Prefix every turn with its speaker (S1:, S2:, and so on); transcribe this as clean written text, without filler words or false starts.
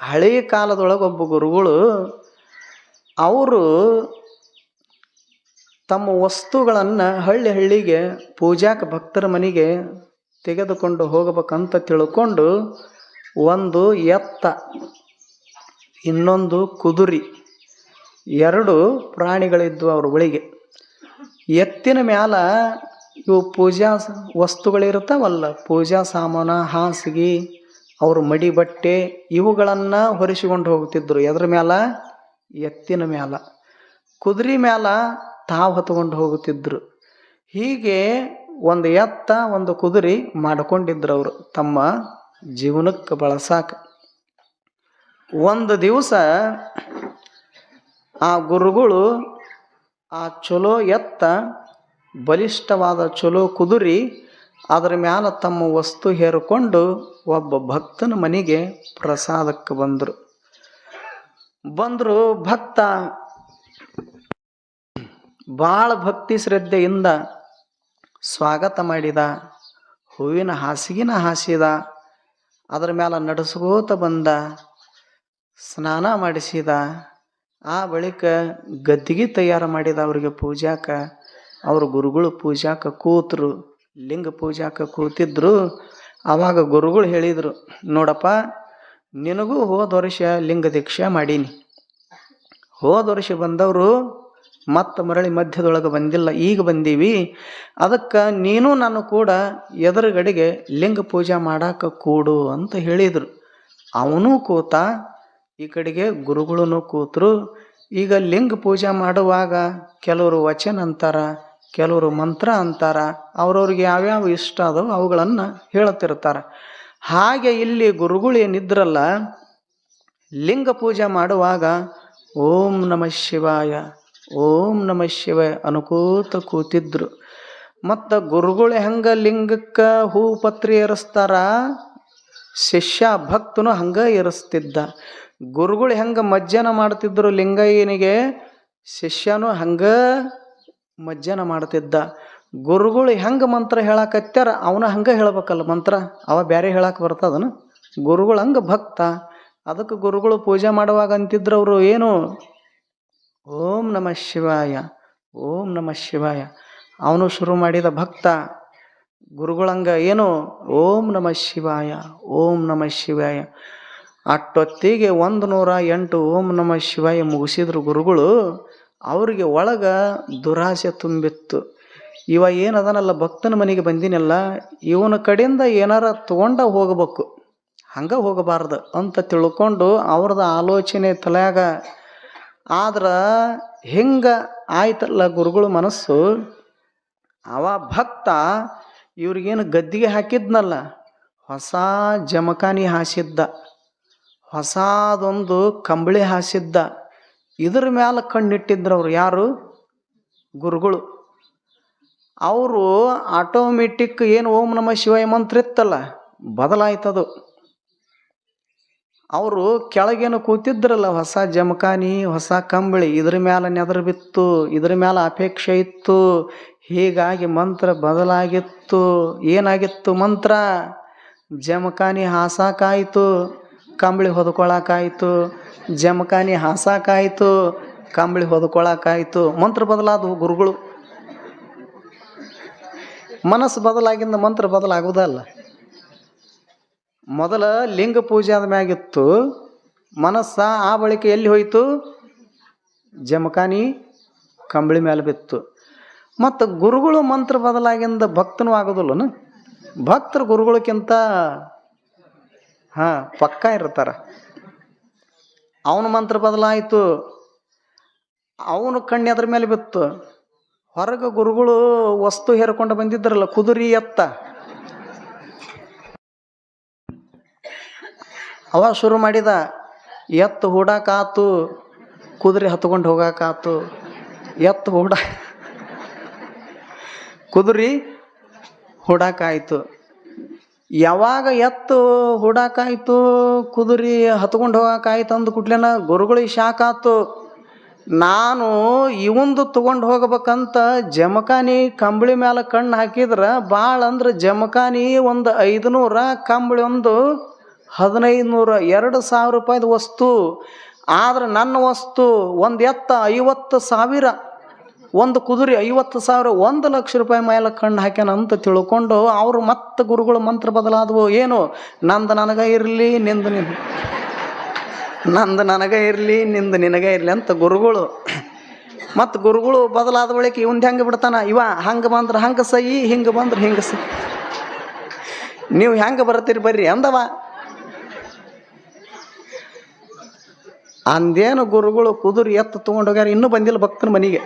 S1: ಹಳೆಯ ಕಾಲದೊಳಗೆ ಒಬ್ಬ ಗುರುಗಳು ಅವರು ತಮ್ಮ ವಸ್ತುಗಳನ್ನು ಹಳ್ಳಿಗೆ ಪೂಜಾಕ್ಕೆ ಭಕ್ತರ ಮನೆಗೆ ತೆಗೆದುಕೊಂಡು ಹೋಗಬೇಕಂತ ತಿಳ್ಕೊಂಡು ಒಂದು ಎತ್ತ ಇನ್ನೊಂದು ಕುದುರೆ ಎರಡು ಪ್ರಾಣಿಗಳಿದ್ವು ಅವ್ರ ಬಳಿಗೆ. ಎತ್ತಿನ ಮ್ಯಾಲ ಇವು ಪೂಜಾ ವಸ್ತುಗಳಿರ್ತಾವಲ್ಲ, ಪೂಜಾ ಸಾಮಾನ, ಹಾಸಿಗೆ, ಅವ್ರ ಮಡಿ ಬಟ್ಟೆ ಇವುಗಳನ್ನು ಹೊರಿಸಿಕೊಂಡು ಹೋಗ್ತಿದ್ರು. ಎದ್ರ ಮ್ಯಾಲ? ಎತ್ತಿನ ಮ್ಯಾಲ. ಕುದುರೆ ಮ್ಯಾಲ ತಾವು ಹೊತ್ಕೊಂಡು ಹೋಗುತ್ತಿದ್ರು. ಹೀಗೆ ಒಂದು ಎತ್ತ ಒಂದು ಕುದುರೆ ಮಾಡ್ಕೊಂಡಿದ್ರು ಅವರು ತಮ್ಮ ಜೀವನಕ್ಕೆ ಬಳಸಾಕ. ಒಂದು ದಿವಸ ಆ ಗುರುಗಳು ಆ ಚಲೋ ಎತ್ತ, ಬಲಿಷ್ಠವಾದ ಚಲೋ ಕುದುರೆ, ಅದರ ಮ್ಯಾಲ ತಮ್ಮ ವಸ್ತು ಹೇರಿಕೊಂಡು ಒಬ್ಬ ಭಕ್ತನ ಮನೆಗೆ ಪ್ರಸಾದಕ್ಕೆ ಬಂದರು. ಭಕ್ತ ಭಾಳ ಭಕ್ತಿ ಶ್ರದ್ಧೆಯಿಂದ ಸ್ವಾಗತ ಮಾಡಿದ. ಹೂವಿನ ಹಾಸಿಗೆನ ಹಾಸಿದ, ಅದರ ಮ್ಯಾಲ ನಡೆಸ್ಕೋತ ಬಂದ, ಸ್ನಾನ ಮಾಡಿಸಿದ. ಆ ಬಳಿಕ ಗದ್ದಿಗೆ ತಯಾರು ಮಾಡಿದ ಅವ್ರಿಗೆ ಪೂಜಾಕ. ಅವ್ರ ಗುರುಗಳು ಪೂಜಾಕ ಕೂತರು, ಲಿಂಗ ಪೂಜಾಕ ಕೂತಿದ್ರು. ಆವಾಗ ಗುರುಗಳು ಹೇಳಿದರು, ನೋಡಪ್ಪ, ನಿನಗೂ ಹೋದ ವರ್ಷ ಲಿಂಗ ದೀಕ್ಷೆ ಮಾಡೀನಿ. ಹೋದ ವರ್ಷ ಬಂದವರು ಮತ್ತೆ ಮರಳಿ ಮಧ್ಯದೊಳಗೆ ಬಂದಿಲ್ಲ, ಈಗ ಬಂದೀವಿ. ಅದಕ್ಕೆ ನೀನು ನಾನು ಕೂಡ ಎದುರುಗಡೆಗೆ ಲಿಂಗ ಪೂಜೆ ಮಾಡಾಕ ಕೂಡು ಅಂತ ಹೇಳಿದರು. ಅವನೂ ಕೂತ, ಈ ಕಡೆಗೆ ಗುರುಗಳೂ ಕೂತರು. ಈಗ ಲಿಂಗ ಪೂಜೆ ಮಾಡುವಾಗ ಕೆಲವರು ವಚನ ಅಂತಾರ, ಕೆಲವರು ಮಂತ್ರ ಅಂತಾರ, ಅವ್ರವ್ರಿಗೆ ಯಾವ್ಯಾವ ಇಷ್ಟ ಅದೋ ಅವುಗಳನ್ನು ಹೇಳ್ತಿರ್ತಾರೆ. ಹಾಗೆ ಇಲ್ಲಿ ಗುರುಗಳು ಏನಿದ್ರಲ್ಲ, ಲಿಂಗ ಪೂಜೆ ಮಾಡುವಾಗ ಓಂ ನಮಃ ಶಿವಾಯ, ಓಂ ನಮಃ ಶಿವಾಯ ಅನುಕೂತ ಕೂತಿದ್ರು. ಮತ್ತು ಗುರುಗಳು ಹೆಂಗೆ ಲಿಂಗಕ್ಕೆ ಹೂ ಪತ್ರಿ ಏರಿಸ್ತಾರ, ಶಿಷ್ಯ ಭಕ್ತನು ಹಂಗೆ ಏರಿಸ್ತಿದ್ದ. ಗುರುಗಳು ಹೆಂಗೆ ಮಜ್ಜನ ಮಾಡ್ತಿದ್ರು ಲಿಂಗಯ್ಯನಿಗೆ, ಶಿಷ್ಯನು ಹಂಗೆ ಮಜ್ಜನ ಮಾಡ್ತಿದ್ದ. ಗುರುಗಳು ಹೆಂಗೆ ಮಂತ್ರ ಹೇಳಕತ್ಯಾರ ಅವನ ಹಂಗೆ ಹೇಳ್ಬೇಕಲ್ಲ ಮಂತ್ರ, ಅವ ಬೇರೆ ಹೇಳಕ್ಕೆ ಬರ್ತದನು? ಗುರುಗಳು ಹಂಗೆ ಭಕ್ತ. ಅದಕ್ಕೆ ಗುರುಗಳು ಪೂಜೆ ಮಾಡುವಾಗ ಅಂತಿದ್ರು ಅವರು ಏನು, ಓಂ ನಮಃ ಶಿವಾಯ, ಓಂ ನಮಃ ಶಿವಾಯ. ಅವನು ಶುರು ಮಾಡಿದ ಭಕ್ತ. ಗುರುಗಳಂಗ ಏನು, ಓಂ ನಮಃ ಶಿವಾಯ, ಓಂ ನಮಃ ಶಿವಾಯ. ಅಷ್ಟೊತ್ತಿಗೆ 108 ಓಂ ನಮಃ ಶಿವಾಯ ಮುಗಿಸಿದ್ರು ಗುರುಗಳು. ಅವ್ರಿಗೆ ಒಳಗೆ ದುರಾಸೆ ತುಂಬಿತ್ತು. ಇವ ಏನದನಲ್ಲ, ಭಕ್ತನ ಮನೆಗೆ ಬಂದಿನಲ್ಲ, ಇವನ ಕಡೆಯಿಂದ ಏನಾರ ತೊಗೊಂಡ ಹೋಗ್ಬೇಕು, ಹಂಗೆ ಹೋಗಬಾರ್ದು ಅಂತ ತಿಳ್ಕೊಂಡು ಅವ್ರದ್ದು ಆಲೋಚನೆ ತಲೆಯಾಗ. ಆದ್ರೆ ಹಿಂಗೆ ಆಯ್ತಲ್ಲ ಗುರುಗಳು ಮನಸ್ಸು. ಅವ ಭಕ್ತ ಇವ್ರಿಗೇನು ಗದ್ದಿಗೆ ಹಾಕಿದ್ನಲ್ಲ, ಹೊಸ ಜಮಖಾನಿ ಹಾಸಿದ್ದ, ಹೊಸದೊಂದು ಕಂಬಳಿ ಹಾಸಿದ್ದ. ಇದ್ರ ಮ್ಯಾಲ ಕಣ್ಣಿಟ್ಟಿದ್ರು ಅವ್ರು. ಯಾರು? ಗುರುಗಳು. ಅವರು ಆಟೋಮೆಟಿಕ್ ಏನು ಓಂ ನಮಃ ಶಿವಾಯ ಮಂತ್ರ ಇತ್ತಲ್ಲ, ಬದಲಾಯ್ತದು. ಅವರು ಕೆಳಗೇನು ಕೂತಿದ್ರಲ್ಲ, ಹೊಸ ಜಮಖಾನಿ, ಹೊಸ ಕಂಬಳಿ, ಇದ್ರ ಮ್ಯಾಲ ನೆದರು ಬಿತ್ತು, ಇದ್ರ ಮ್ಯಾಲ ಅಪೇಕ್ಷೆ ಇತ್ತು. ಹೀಗಾಗಿ ಮಂತ್ರ ಬದಲಾಗಿತ್ತು. ಏನಾಗಿತ್ತು ಮಂತ್ರ? ಜಮಖಾನಿ ಹಾಸಾಕಾಯಿತು, ಕಂಬಳಿ ಹೊದ್ಕೊಳಕಾಯ್ತು. ಜಮಖಾನಿ ಹಾಸಾಕಾಯ್ತು, ಕಂಬಳಿ ಹೊದ್ಕೊಳಕಾಯ್ತು. ಮಂತ್ರ ಬದಲಾದವು ಗುರುಗಳು. ಮನಸ್ಸು ಬದಲಾಗಿಂದ ಮಂತ್ರ ಬದಲಾಗುವುದಲ್ಲ. ಮೊದಲ ಲಿಂಗ ಪೂಜೆ ಆದ ಮ್ಯಾಗಿತ್ತು ಮನಸ್ಸ, ಆ ಬಳಿಕ ಎಲ್ಲಿ ಹೋಯಿತು? ಜಮಖಾನಿ ಕಂಬಳಿ ಮೇಲೆ ಬಿತ್ತು. ಮತ್ತು ಗುರುಗಳು ಮಂತ್ರ ಬದಲಾಗಿಂದ ಭಕ್ತನೂ ಆಗೋದಿಲ್ಲನು? ಭಕ್ತರು ಗುರುಗಳಕ್ಕಿಂತ ಪಕ್ಕ ಇರ್ತಾರೆ. ಅವನ ಮಂತ್ರ ಬದಲಾಯಿತು, ಅವನು ಕಣ್ಣು ಅದ್ರ ಮೇಲೆ ಬಿತ್ತು. ಹೊರಗೆ ಗುರುಗಳು ವಸ್ತು ಹೇರ್ಕೊಂಡು ಬಂದಿದ್ರಲ್ಲ, ಕುದುರೆ ಎತ್ತ, ಅವ ಶುರು ಮಾಡಿದ. ಎತ್ತು ಹೂಡಾಕಾತು, ಕುದುರೆ ಹತ್ಕೊಂಡು ಹೋಗಾಕಾತು. ಎತ್ತು ಕುದುರೆ ಹೂಡಾಕಾಯ್ತು. ಯಾವಾಗ ಎತ್ತು ಹೂಡಾಕಾಯ್ತು, ಕುದುರೆ ಹತ್ಕೊಂಡು ಹೋಗಾಕಾಯ್ತು ಅಂದ ಕೂಡ್ಲೇನ ಗುರುಗಳಿಗೆ ಶಾಕ್ ಆತು. ನಾನು ಇವಂದು ತೊಗೊಂಡು ಹೋಗ್ಬೇಕಂತ ಜಮಖಾನಿ ಕಂಬಳಿ ಮ್ಯಾಲ ಕಣ್ಣು ಹಾಕಿದ್ರೆ ಭಾಳ ಅಂದ್ರೆ ಜಮಖಾನಿ ಒಂದು 500, ಕಂಬಳಿ ಒಂದು 1500 2,000 ರೂಪಾಯಿದ ವಸ್ತು. ಆದ್ರೆ ನನ್ನ ವಸ್ತು ಒಂದು ಎತ್ತ 50,000, ಒಂದು ಕುದುರೆ 50,000, 1,00,000 ರೂಪಾಯಿ ಮೇಲೆ ಕಣ್ಣು ಹಾಕ್ಯಾನ ಅಂತ ತಿಳ್ಕೊಂಡು ಅವರು ಮತ್ತೆ ಗುರುಗಳು ಮಂತ್ರ ಬದಲಾದವು. ಏನು? ನಂದು ನನಗ ಇರಲಿ, ನಿಂದು ನಂದು ನನಗ ಇರಲಿ, ನಿಂದು ನಿನಗ ಇರಲಿ ಅಂತ ಗುರುಗಳು. ಮತ್ತು ಗುರುಗಳು ಬದಲಾದ ಬಳಿಕ ಇವಂದು ಹೆಂಗೆ ಬಿಡ್ತಾನ, ಇವ ಹಂಗೆ ಬಂದ್ರೆ ಹಂಗೆ ಸೈ, ಹಿಂಗೆ ಬಂದ್ರೆ ಹಿಂಗೆ ಸೈ, ನೀವು ಹೆಂಗೆ ಬರ್ತೀರಿ ಬರ್ರಿ ಅಂದವ. ಅಂದೇನು ಗುರುಗಳು ಕುದುರೆ ಎತ್ತು ತೊಗೊಂಡೋಗ್ಯಾರ, ಇನ್ನೂ ಬಂದಿಲ್ಲ ಭಕ್ತನ ಮನೆಗೆ.